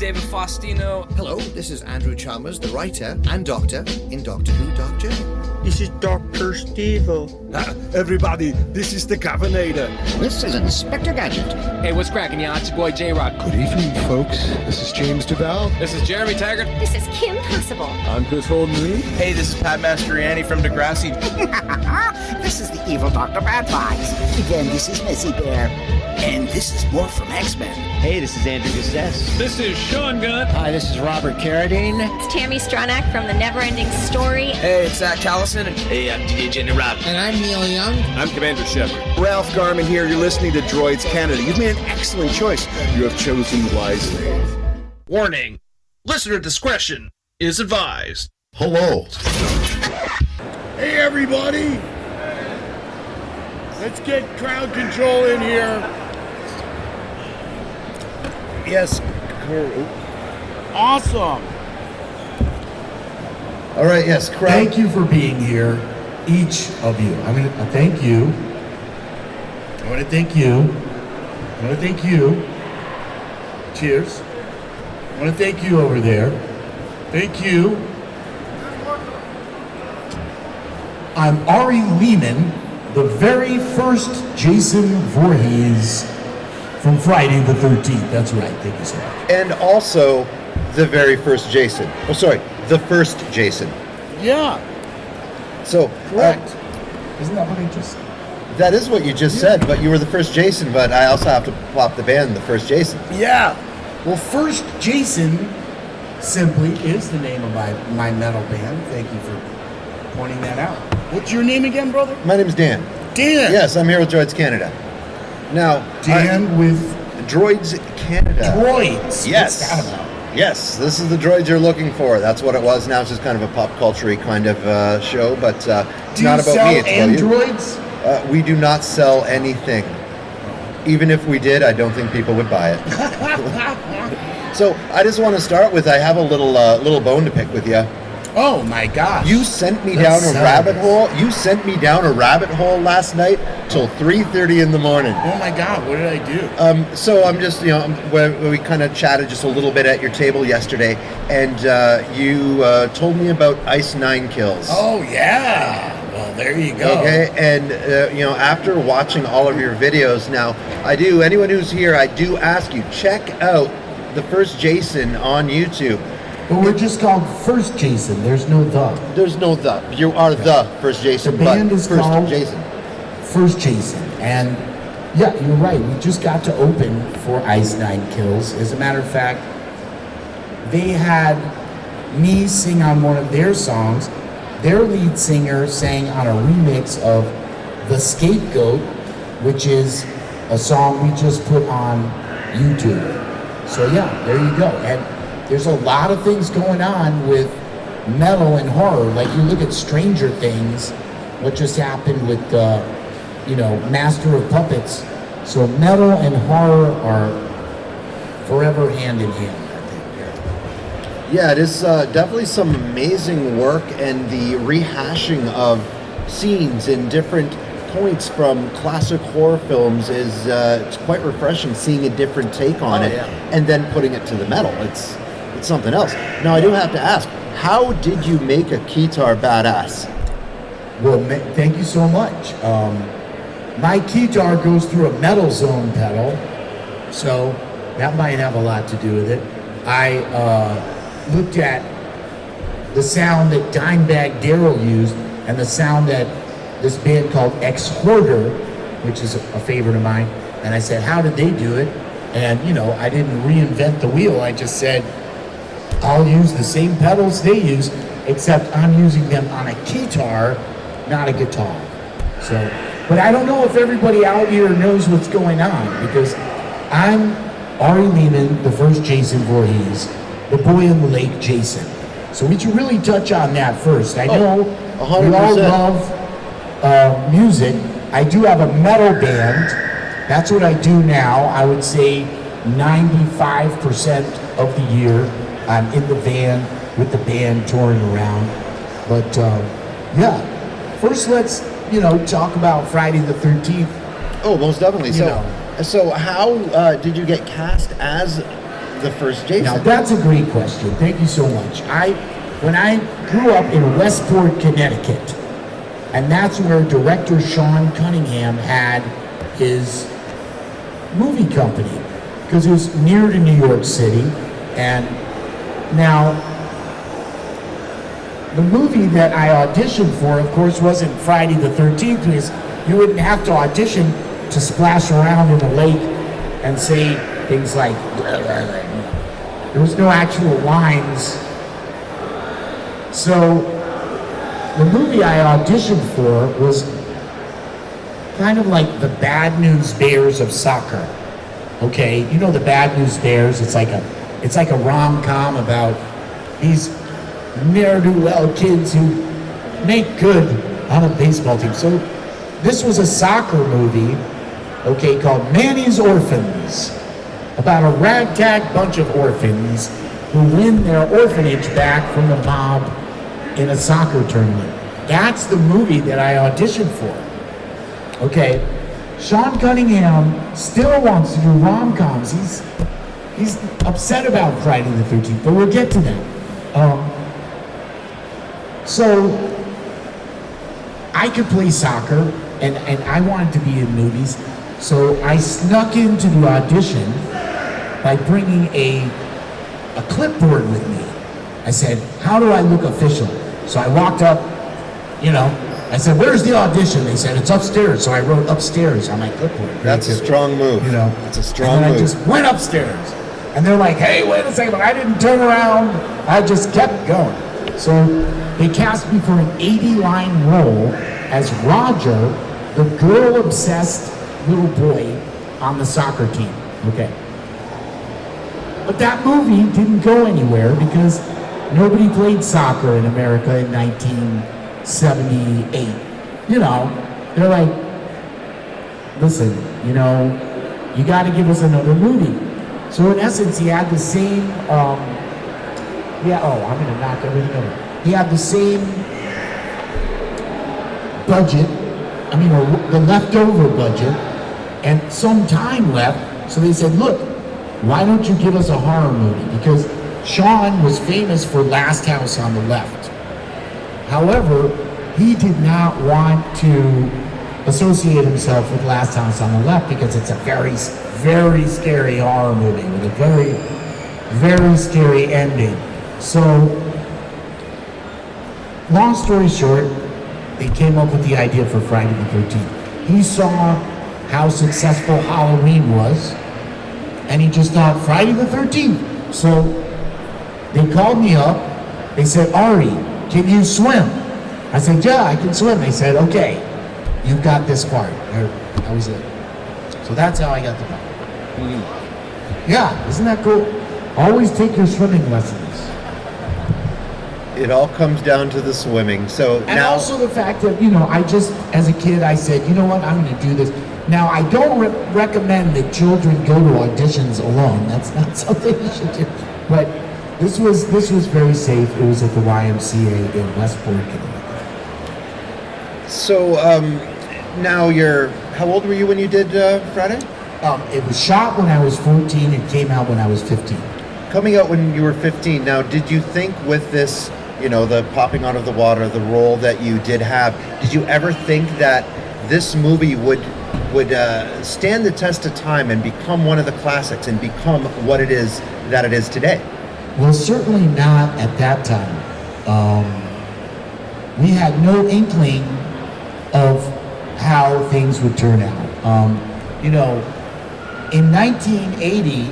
David Faustino. Hello, this is Andrew Chalmers, the writer and doctor in Doctor Who Doctor. This is Dr. Steve-O. Everybody, this is the Cavernator. This is Inspector Gadget. Hey, what's cracking, y'all? It's your boy J-Rock. Good evening, folks. This is James DeBell. This is Jeremy Taggart. This is Kim Possible. I'm Chris Holden-Lee. Hey, this is Pat Mastroianni from Degrassi. This is the evil Dr. Bad Vibes. Again, this is Messy Bear. And this is more from X-Men. Hey, this is Andrew Gustess. This is Sean Gunn. Hi, this is Robert Carradine. It's Tammy Stronach from The Neverending Story. Hey, it's Zach Callison. Hey, I'm DJ Jenny Rob. And I'm Neil Young. I'm Commander Shepard. Ralph Garman here. You're listening to Droids Canada. You've made an excellent choice. You have chosen wisely. Warning. Listener discretion is advised. Hello. Hey, everybody. Let's get crowd control in here. Yes. Awesome. All right, yes, crowd. Thank you for being here, each of you. I'm going to thank you. I want to thank you. I want to thank you. Cheers. I want to thank you over there. Thank you. I'm Ari Lehman, the very first Jason Voorhees from Friday the 13th. That's right. Thank you so much. And also, the very first Jason. Oh, sorry, the first Jason. Yeah. So, Correct. Isn't that what I just said? that is what you just said, but you were the first Jason, but I also have to plop the band, the first Jason. Yeah. Well, First Jason simply is the name of my metal band. Thank you for pointing that out. What's your name again, brother? My name's Dan. Dan. Yes, I'm here with Droids Canada. Now, Dan with Droids Canada. Droids. Yes. What's that about? Yes, this is the droids you're looking for. That's what it was. Now it's just kind of a pop culture-y kind of show, but it's not about me. It's about you. androids? We do not sell anything. Even if we did, I don't think people would buy it. So I just want to start with, I have a little bone to pick with you. Oh my gosh. You sent me down a rabbit hole. You sent me down a rabbit hole last night till 3:30 in the morning. Oh my God, what did I do? So I'm just, we kind of chatted just a little bit at your table yesterday, and you told me about Ice 9 Kills. Oh yeah. Well, there you go. Okay, and after watching all of your videos, now anyone who's here, I do ask you, check out the first Jason on YouTube. But we're just called First Jason. There's no the. There's no the. You are the first Jason. The band is first called Jason. First Jason. And yeah, you're right. We just got to open for Ice 9 Kills. As a matter of fact, they had me sing on one of their songs. Their lead singer sang on a remix of The Scapegoat, which is a song we just put on YouTube. So yeah, there you go. And there's a lot of things going on with metal and horror. Like you look at Stranger Things, what just happened with Master of Puppets. So metal and horror are forever hand in hand, I think. Yeah, it is definitely some amazing work, and the rehashing of scenes in different points from classic horror films is it's quite refreshing, seeing a different take on it, and then putting it to the metal. It's something else. Now, I do have to ask, how did you make a keytar badass? Well, thank you so much. My keytar goes through a metal zone pedal, so that might have a lot to do with it. I looked at the sound that Dimebag Darrell used and the sound that this band called Ex-Hoarder, which is a favorite of mine, and I said, how did they do it? And, I didn't reinvent the wheel. I just said, I'll use the same pedals they use, except I'm using them on a keytar, not a guitar. So, but I don't know if everybody out here knows what's going on, because I'm Ari Lehman, the first Jason Voorhees, the boy in the lake Jason. So we should really touch on that first. I know 100%. we all love music. I do have a metal band. That's what I do now. I would say 95% of the year I'm in the van with the band touring around. But first let's talk about Friday the 13th. Oh, most definitely. So how did you get cast as the first Jason? Now that's a great question. Thank you so much. When I grew up in Westport, Connecticut, and that's where director Sean Cunningham had his movie company, because it was near to New York City. And now the movie that I auditioned for, of course, wasn't Friday the 13th, because you wouldn't have to audition to splash around in the lake and say things like, there was no actual lines. So the movie I auditioned for was kind of like the Bad News Bears of soccer. Okay, you know the Bad News Bears? It's like a rom-com about these ne'er-do-well kids who make good on a baseball team. So this was a soccer movie, okay, called Manny's Orphans, about a ragtag bunch of orphans who win their orphanage back from the mob in a soccer tournament. That's the movie that I auditioned for. Okay, Sean Cunningham still wants to do rom-coms. He's upset about Friday the 13th, but we'll get to that. So I could play soccer, and I wanted to be in movies, so I snuck into the audition by bringing a clipboard with me. I said, how do I look official? So I walked up, I said, where's the audition? They said, it's upstairs. So I wrote upstairs on my clipboard. That's a strong move. That's a strong move. I move. just went upstairs. And they're like, hey, wait a second. But I didn't turn around. I just kept going. So they cast me for an 80-line role as Roger, the girl-obsessed little boy on the soccer team. Okay. But that movie didn't go anywhere because nobody played soccer in America in 1978. They're like, listen, you got to give us another movie. So in essence, he had the same, I'm going to knock everything over. He had the same budget, or the leftover budget, and some time left. So they said, look, why don't you give us a horror movie? Because Sean was famous for Last House on the Left. However, he did not want to associate himself with Last House on the Left because it's a very, very scary horror movie with a very, very scary ending. So, long story short, they came up with the idea for Friday the 13th. He saw how successful Halloween was, and he just thought, Friday the 13th. So, they called me up. They said, Ari, can you swim? I said, yeah, I can swim. They said, okay, you've got this part. That was it. So that's how I got the part. Yeah, isn't that cool? Always take your swimming lessons. It all comes down to the swimming. And also the fact that, I just, as a kid, I said, you know what, I'm going to do this. Now, I don't recommend that children go to auditions alone. That's not something you should do. But this was very safe. It was at the YMCA in Westport, Connecticut. So now how old were you when you did Friday? It was shot when I was 14. It came out when I was 15. Coming out when you were 15. Now, did you think with this, the popping out of the water, the role that you did have, did you ever think that this movie would stand the test of time and become one of the classics and become what it is that it is today? Well, certainly not at that time. We had no inkling of how things would turn out. In 1980,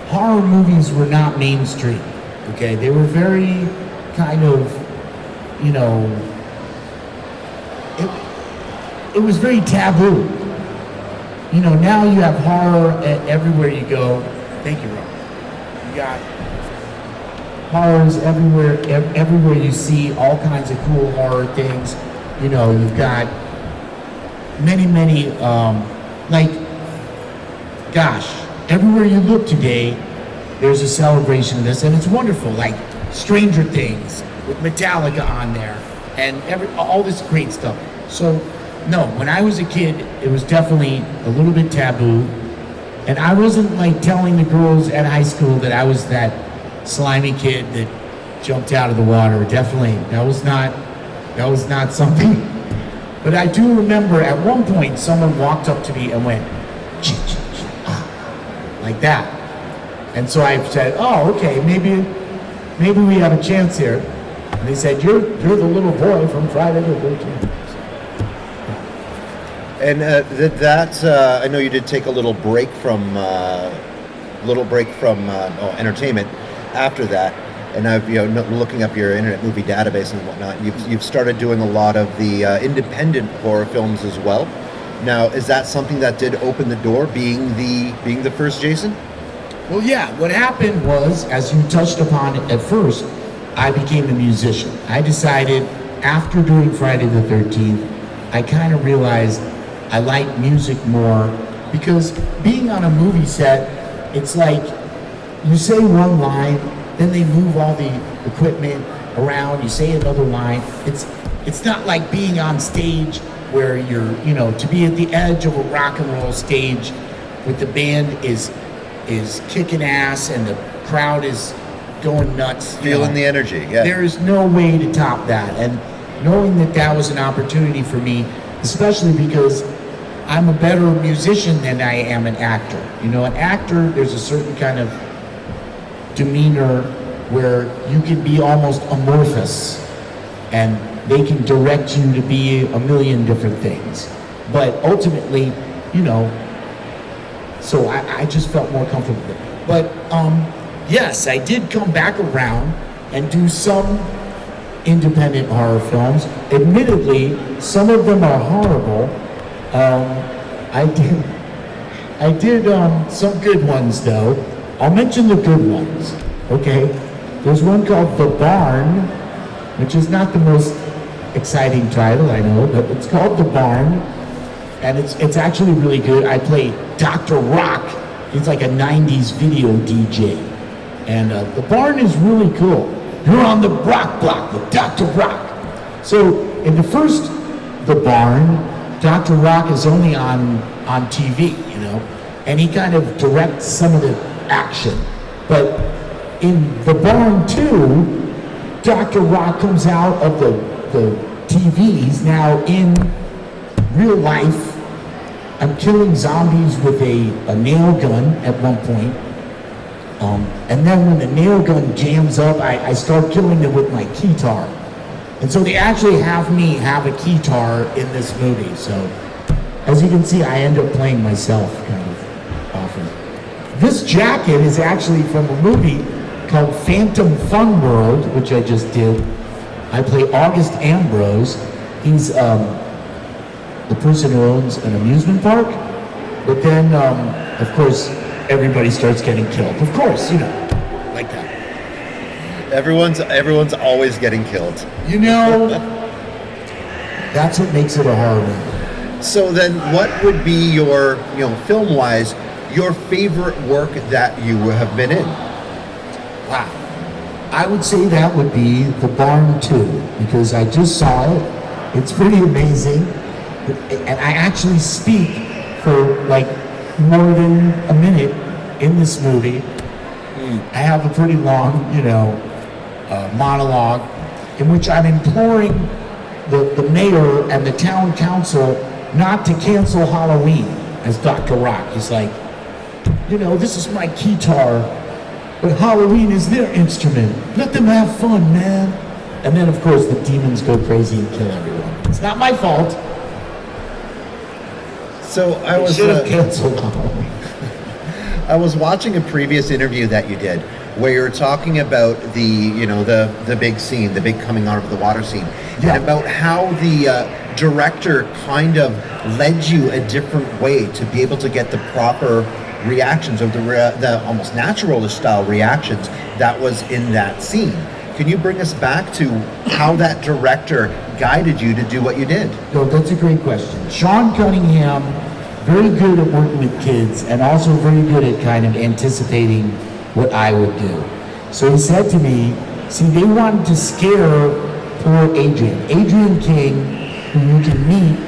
horror movies were not mainstream. Okay, they were very kind of, it was very taboo. Now you have horror everywhere you go. Thank you, Rob. You got horrors everywhere you see all kinds of cool horror things. You've got many, everywhere you look today, there's a celebration of this, and it's wonderful. Like Stranger Things with Metallica on there, and all this great stuff. So, no, when I was a kid, it was definitely a little bit taboo. And I wasn't like telling the girls at high school that I was that slimy kid that jumped out of the water. Definitely, that was not something. But I do remember at one point someone walked up to me and went, like that. And so I said, oh, okay, maybe we have a chance here. And they said, you're the little boy from Friday the 13th. And I know you did take a little break from entertainment after that, and I've looking up your Internet Movie Database and whatnot. You've started doing a lot of the independent horror films as well. Now, is that something that did open the door, being the first Jason? Well, yeah. What happened was, as you touched upon at first, I became a musician. I decided after doing Friday the 13th, I kind of realized I like music more, because being on a movie set, it's like you say one line, then they move all the equipment around, you say another line. It's not like being on stage where you're, to be at the edge of a rock and roll stage with the band is kicking ass and the crowd is going nuts. Feeling the energy, yeah. There is no way to top that. And knowing that was an opportunity for me, especially because I'm a better musician than I am an actor. An actor, there's a certain kind of demeanor where you can be almost amorphous and they can direct you to be a million different things. But ultimately, so I just felt more comfortable with it. But yes, I did come back around and do some independent horror films. Admittedly, some of them are horrible. I did some good ones though. I'll mention the good ones, okay? There's one called The Barn, which is not the most exciting title, I know, but it's called The Barn, and it's actually really good. I play Dr. Rock. He's like a 90s video DJ. And The Barn is really cool. You're on the Brock block with Dr. Rock. So in the first The Barn, Dr. Rock is only on TV, and he kind of directs some of the action. But in The Barn 2, Dr. Rock comes out of the TV. He's now in real life. I'm killing zombies with a nail gun at one point. And then when the nail gun jams up, I start killing them with my keytar. And so they actually have me have a keytar in this movie. So as you can see, I end up playing myself kind of often. This jacket is actually from a movie called Phantom Fun World, which I just did. I play August Ambrose. He's the person who owns an amusement park. But then, of course, everybody starts getting killed. Of course, like that. Everyone's always getting killed. That's what makes it a horror movie. So then, what would be your, film-wise, your favorite work that you have been in? Wow. I would say that would be The Barn 2, because I just saw it. It's pretty amazing. And I actually speak for like more than a minute in this movie. I have a pretty long, monologue in which I'm imploring the mayor and the town council not to cancel Halloween as Dr. Rock. He's like, this is my keytar, but Halloween is their instrument. Let them have fun, man. And then, of course, the demons go crazy and kill everyone. It's not my fault. So I should have canceled Halloween. I was watching a previous interview that you did where you were talking about the big scene, the big coming out of the water scene, and about how the director kind of led you a different way to be able to get the proper reactions of the almost naturalist style reactions that was in that scene. Can you bring us back to how that director guided you to do what you did? No, that's a great question. Sean Cunningham, very good at working with kids and also very good at kind of anticipating what I would do. So he said to me, see, they wanted to scare poor Adrian King, who you can meet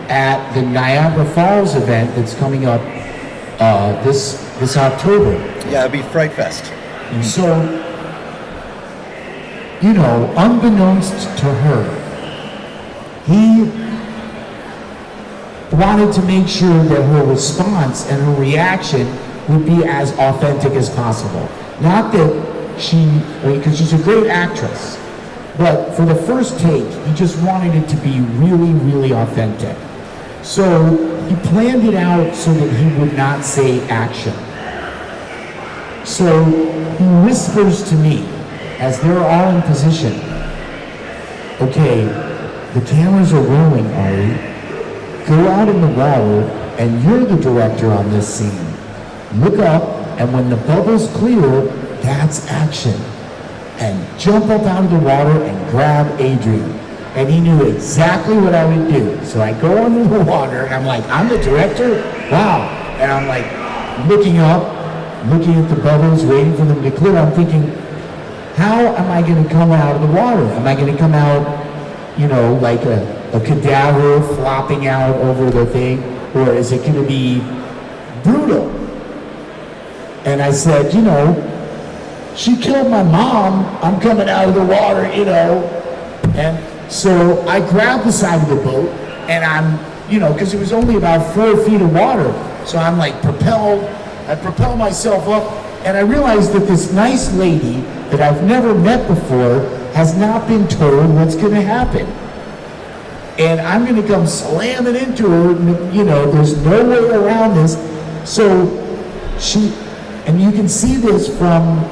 at the Niagara Falls event that's coming up this October. Yeah, it'd be Fright Fest. So, you know, unbeknownst to her, he wanted to make sure that her response and her reaction would be as authentic as possible. Not that because she's a great actress, but for the first take, he just wanted it to be really, really authentic. So he planned it out so that he would not say action. So he whispers to me as they're all in position, okay, the cameras are rolling, Ari. Go out in the water, and you're the director on this scene. Look up, and when the bubbles clear, that's action. And jump up out of the water and grab Adrian. And he knew exactly what I would do. So I go under the water, and I'm like, I'm the director? Wow. And I'm like looking up, looking at the bubbles, waiting for them to clear. I'm thinking, how am I going to come out of the water? Am I going to come out, you know, like a cadaver flopping out over the thing? Or is it going to be brutal? And I said, you know, she killed my mom. I'm coming out of the water, you know. And so I grabbed the side of the boat, and I'm, you know, because it was only about 4 feet of water. So I'm like I propel myself up, and I realized that this nice lady that I've never met before has not been told what's going to happen. And I'm going to come slamming into her, you know, there's no way around this. So and you can see this from,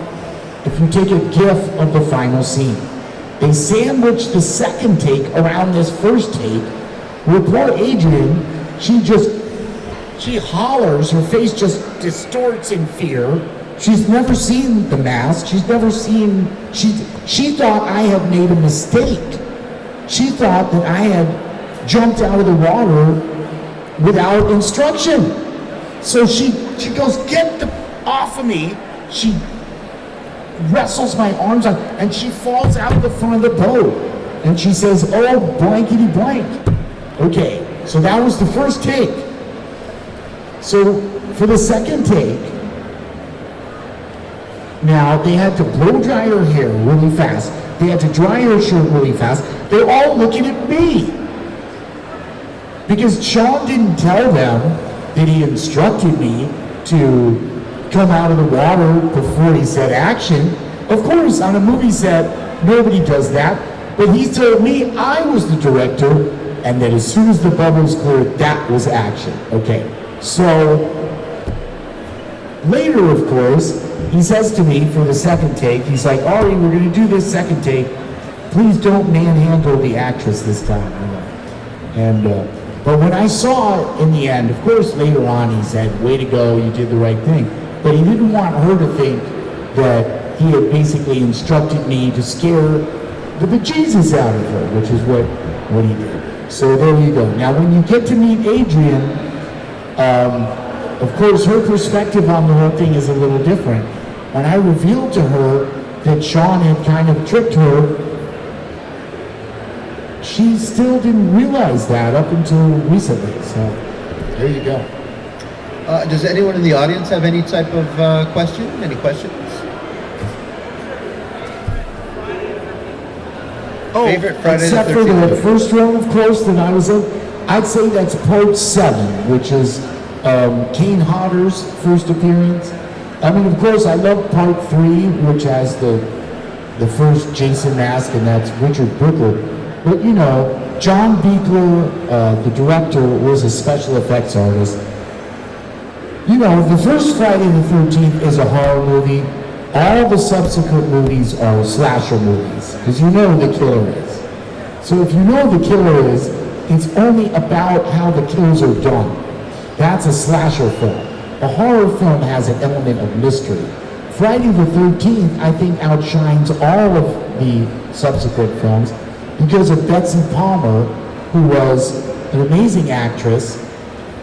if you take a GIF of the final scene. They sandwich the second take around this first take, where poor Adrian, she hollers, her face just distorts in fear. She's never seen the mask. She's never seen, she thought I had made a mistake. She thought that I had jumped out of the water without instruction. So she goes, get off of me. She wrestles my arms out, and she falls out of the front of the boat. And she says, oh, blankety blank. Okay, so that was the first take. So for the second take, now they had to blow dry her hair really fast. They had to dry her shirt really fast. They're all looking at me. Because Sean didn't tell them that he instructed me to come out of the water before he said action. Of course, on a movie set, nobody does that. But he told me I was the director, and that as soon as the bubbles cleared, that was action. Okay, so later, of course, he says to me for the second take, he's like, Ari, we're going to do this second take. Please don't manhandle the actress this time. And but when I saw it in the end, of course, later on he said, way to go, you did the right thing. But he didn't want her to think that he had basically instructed me to scare the bejesus out of her, which is what he did. So there you go. Now, when you get to meet Adrian, of course, her perspective on the whole thing is a little different. When I revealed to her that Sean had kind of tricked her, she still didn't realize that up until recently. So there you go. Does anyone in the audience have any type of question? Any questions? Oh, favorite Friday except the 13th for the movie? first one, of course, that I was in, I'd say that's part 7, which is Kane Hodder's first appearance. I mean, of course, I love part 3, which has the first Jason mask, and that's Richard Brooker. But, you know, John Buechler, the director, was a special effects artist. You know, the first Friday the 13th is a horror movie. All the subsequent movies are slasher movies, because you know who the killer is. So if you know who the killer is, it's only about how the kills are done. That's a slasher film. A horror film has an element of mystery. Friday the 13th, I think, outshines all of the subsequent films because of Betsy Palmer, who was an amazing actress,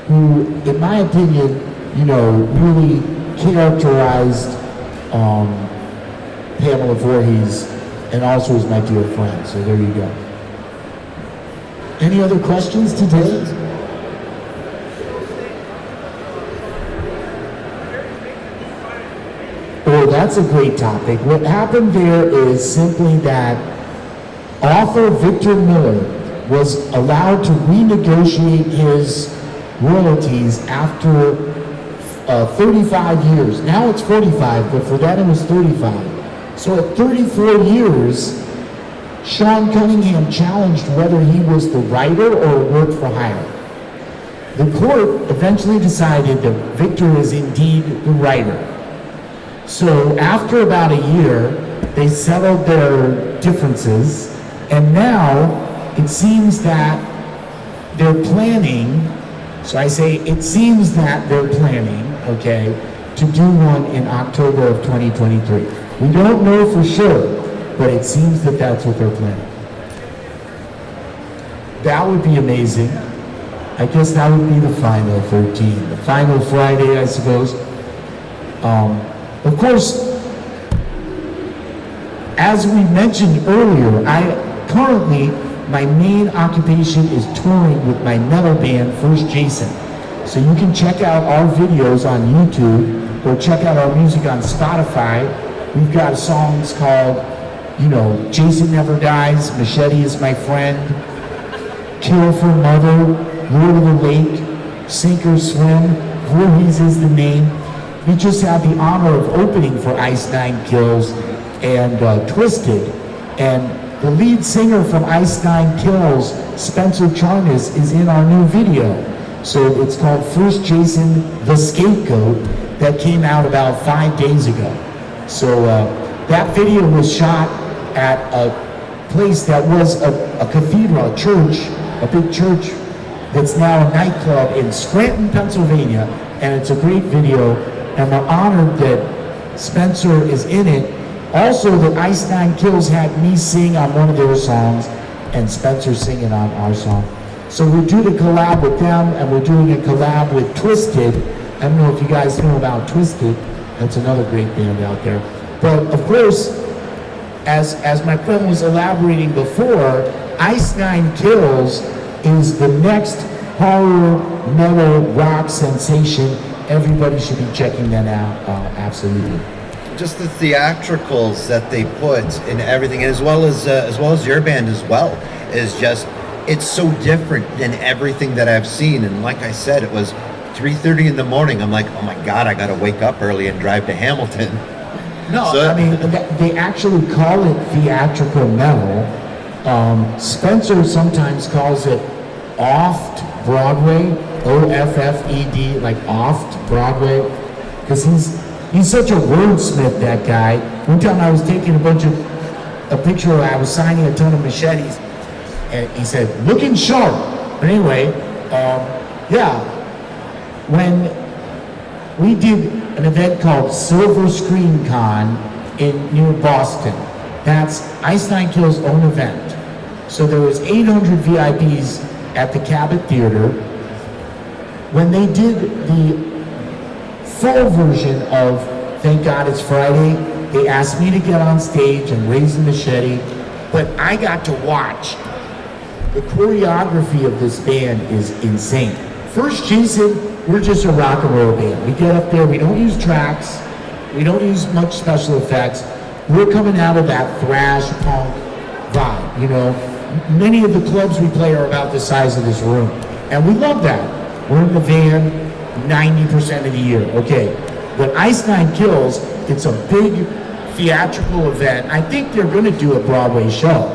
who, in my opinion, you know, really characterized Pamela Voorhees, and also is my dear friend. So there you go. Any other questions today? that's a great topic. What happened there is simply that author Victor Miller was allowed to renegotiate his royalties after 35 years. Now it's 45, but for that it was 35. So at 34 years, Sean Cunningham challenged whether he was the writer or worked for hire. The court eventually decided that Victor is indeed the writer. So after about a year, they settled their differences, and now it seems that they're planning, so I say it seems that they're planning, okay, to do one in October of 2023. We don't know for sure, but it seems that that's what they're planning. That would be amazing. I guess that would be the final 13, the final Friday, I suppose. Of course, as we mentioned earlier, currently my main occupation is touring with my metal band, First Jason. So you can check out our videos on YouTube or check out our music on Spotify. We've got songs called, Jason Never Dies, Machete is My Friend, Kill for Mother, Lord of the Lake, Sink or Swim, Voorhees is the name. We just had the honor of opening for Ice Nine Kills and Twisted. And the lead singer from Ice Nine Kills, Spencer Charnas, is in our new video. So it's called First Jason the Scapegoat that came out about 5 days ago. So that video was shot at a place that was a cathedral, a church, a big church that's now a nightclub in Scranton, Pennsylvania, and it's a great video, and we're honored that Spencer is in it. Also, the Ice Nine Kills had me sing on one of their songs, and Spencer singing on our song. So we're doing a collab with them, and we're doing a collab with Twisted. I don't know if you guys know about Twisted. That's another great band out there. But of course, as my friend was elaborating before, Ice Nine Kills is the next horror, metal, rock sensation. Everybody should be checking that out, absolutely. Just the theatricals that they put in everything, as well as your band as well, is just, it's so different than everything that I've seen. And like I said, it was 3:30 in the morning. I'm like, oh my God, I gotta wake up early and drive to Hamilton. No, I mean, they actually call it theatrical metal. Spencer sometimes calls it Oft Broadway, O-F-F-E-D, like Oft Broadway, because he's such a wordsmith, that guy. One time I was taking a picture where I was signing a ton of machetes, and he said, looking sharp. But anyway, when we did an event called Silver Screen Con near Boston, that's Ice Nine Kills' own event. So there was 800 VIPs at the Cabot Theater. When they did the full version of Thank God It's Friday, they asked me to get on stage and raise the machete, but I got to watch. The choreography of this band is insane. First Jason, we're just a rock and roll band. We get up there, we don't use tracks, we don't use much special effects. We're coming out of that thrash punk vibe, Many of the clubs we play are about the size of this room, and we love that. We're in the van 90% of the year, okay. But Ice Nine Kills, it's a big theatrical event. I think they're gonna do a Broadway show.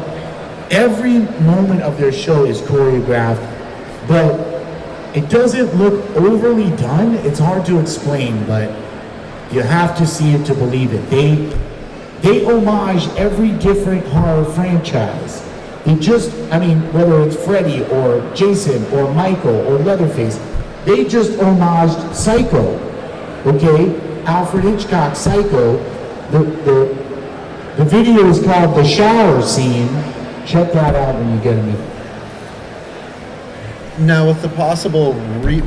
Every moment of their show is choreographed, but it doesn't look overly done. It's hard to explain, but you have to see it to believe it. They homage every different horror franchise. Whether it's Freddy or Jason or Michael or Leatherface, they just homaged Psycho, okay? Alfred Hitchcock's Psycho. The video is called The Shower Scene. Check that out when you get a minute. Now, with the possible,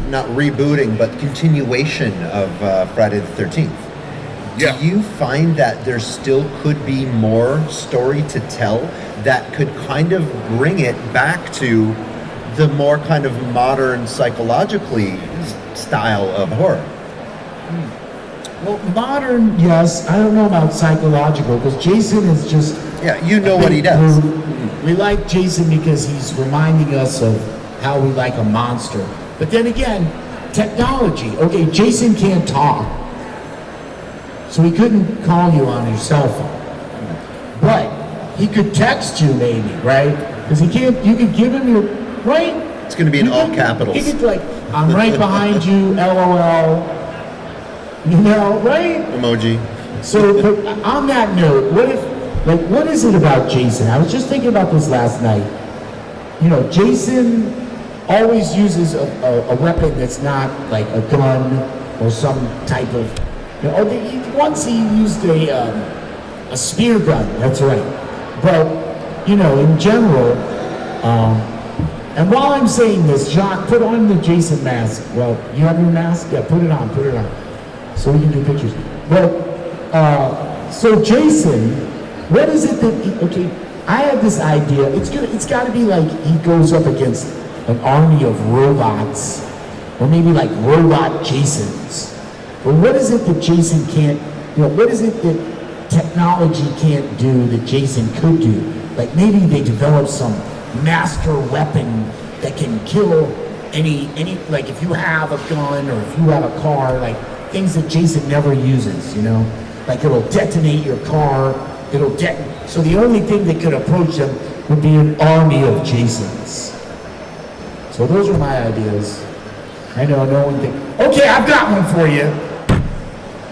not rebooting, but continuation of Friday the 13th, do you find that there still could be more story to tell that could kind of bring it back to the more kind of modern, psychologically style of horror? Well, modern, yes. I don't know about psychological, because Jason is just... Yeah, you know what he does. We like Jason because he's reminding us of how we like a monster. But then again, technology. Okay, Jason can't talk, so he couldn't call you on your cell phone. But he could text you maybe, right? Because he can't, you could give him your, right? It's going to be in all capitals. He could like, I'm right behind you, LOL. You know, right? Emoji. So, but on that note, what is it about Jason? I was just thinking about this last night. You know, Jason always uses a weapon that's not like a gun or some type of, you know, once he used a spear gun, that's right. But, you know, in general, and while I'm saying this, Jacques, put on the Jason mask. Well, you have your mask? Yeah, put it on. So we can do pictures. But, so Jason, what is it that, okay, I had this idea. It's got to be like he goes up against an army of robots, or maybe like robot Jasons. But what is it that Jason can't, you know, what is it that technology can't do that Jason could do? Like maybe they develop some master weapon that can kill any, like if you have a gun or if you have a car, like things that Jason never uses, you know? Like it'll detonate your car, so the only thing that could approach them would be an army of Jasons. So those are my ideas. I know no one thinks, okay, I've got one for you.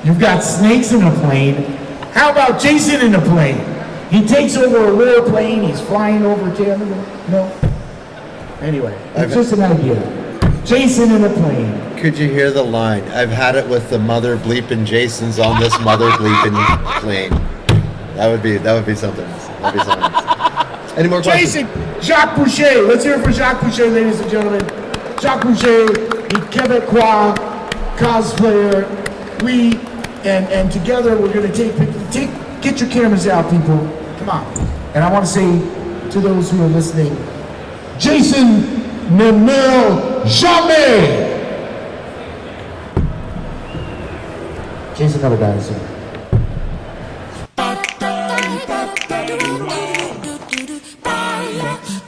You've got snakes in a plane. How about Jason in a plane? He takes over a rare plane, he's flying over Canada. No? Anyway, it's just an idea. Jason in a plane. Could you hear the line? I've had it with the mother bleeping Jasons on this mother bleeping plane. That would be something else. That'd be something else. Any more questions? Jason, Jacques Boucher. Let's hear it for Jacques Boucher, ladies and gentlemen. Jacques Boucher, the Quebecois cosplayer. And together we're going to get your cameras out, people. Come on. And I want to say to those who are listening, Jason ne meurt jamais. Jason never dies.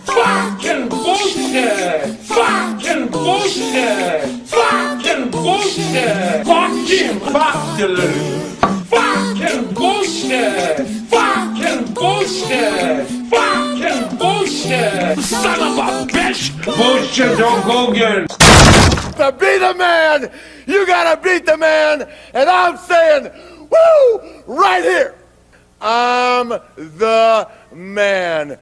Fucking bullshit! Fucking bullshit! Fucking bullshit! Fucking bullshit! Fucking bullshit! Fucking bullshit! Fucking bullshit! Son of a bitch! Bullshit, Hulk Hogan! To be the man, you gotta beat the man, and I'm saying, woo, right here. I'm the man.